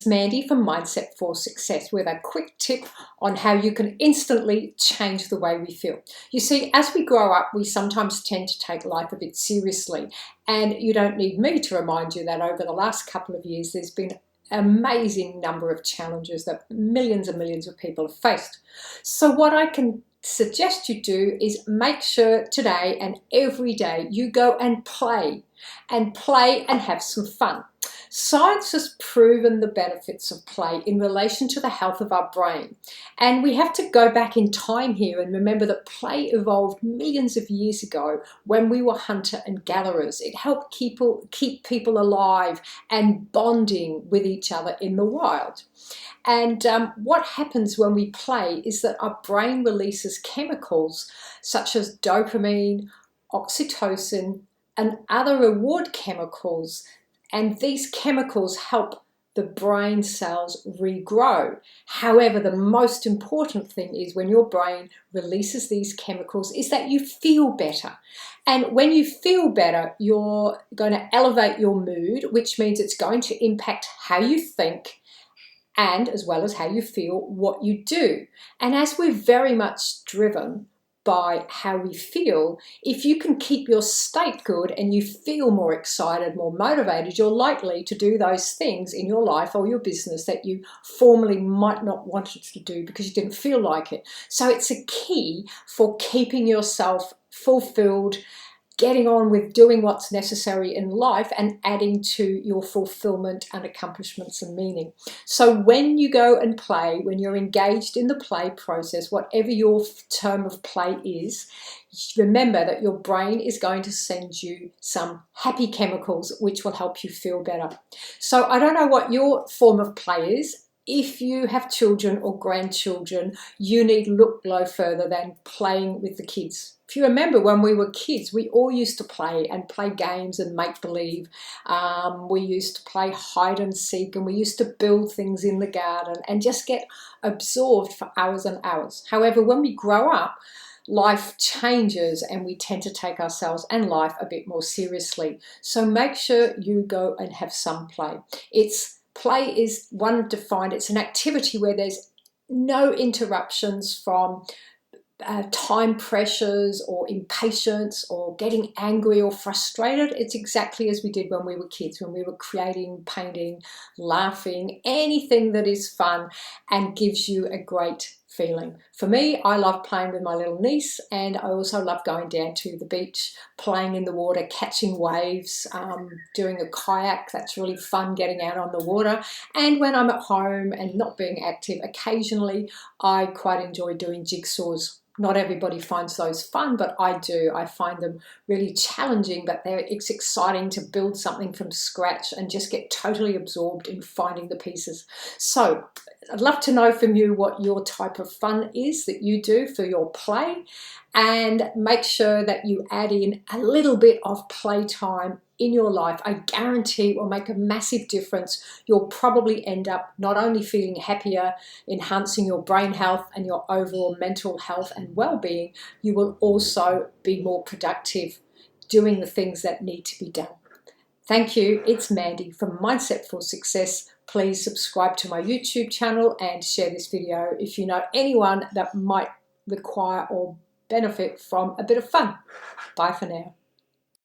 it's Mandy from Mindset for Success with a quick tip on how you can instantly change the way we feel. You see, as we grow up, we sometimes tend to take life a bit seriously, and you don't need me to remind you that over the last couple of years there's been an amazing number of challenges that millions and millions of people have faced. So what I can suggest you do is make sure today and every day you go and play and have some fun. Science has proven the benefits of play in relation to the health of our brain. And we have to go back in time here and remember that play evolved millions of years ago when we were hunter and gatherers. It helped keep people alive and bonding with each other in the wild. And what happens when we play is that our brain releases chemicals such as dopamine, oxytocin, and other reward chemicals. And these chemicals help the brain cells regrow. However, the most important thing is when your brain releases these chemicals is that you feel better. And when you feel better, you're going to elevate your mood, which means it's going to impact how you think and as well as how you feel what you do. And as we're very much driven by how we feel, if you can keep your state good and you feel more excited, more motivated, you're likely to do those things in your life or your business that you formerly might not wanted to do because you didn't feel like it. So it's a key for keeping yourself fulfilled, getting on with doing what's necessary in life and adding to your fulfillment and accomplishments and meaning. So when you go and play, when you're engaged in the play process, whatever your term of play is, remember that your brain is going to send you some happy chemicals which will help you feel better. So I don't know what your form of play is. If you have children or grandchildren, you need look no further than playing with the kids. If you remember when we were kids, we all used to play games and make believe. We used to play hide and seek, and we used to build things in the garden and just get absorbed for hours and hours. However, when we grow up, life changes and we tend to take ourselves and life a bit more seriously. So make sure you go and have some play. Play is one defined, it's an activity where there's no interruptions from time pressures or impatience or getting angry or frustrated. It's exactly as we did when we were kids, when we were creating, painting, laughing, anything that is fun and gives you a great feeling. For me, I love playing with my little niece, and I also love going down to the beach, playing in the water, catching waves, doing a kayak. That's really fun, getting out on the water. And when I'm at home and not being active, occasionally I quite enjoy doing jigsaws. Not everybody finds those fun, but I do. I find them really challenging, but it's exciting to build something from scratch and just get totally absorbed in finding the pieces. So I'd love to know from you what your type of fun is that you do for your play, and make sure that you add in a little bit of playtime in your life. I guarantee it will make a massive difference. You'll probably end up not only feeling happier, enhancing your brain health and your overall mental health and well-being, you will also be more productive doing the things that need to be done. Thank you. It's Mandy from Mindset for Success. Please subscribe to my YouTube channel and share this video if you know anyone that might require or benefit from a bit of fun. Bye for now.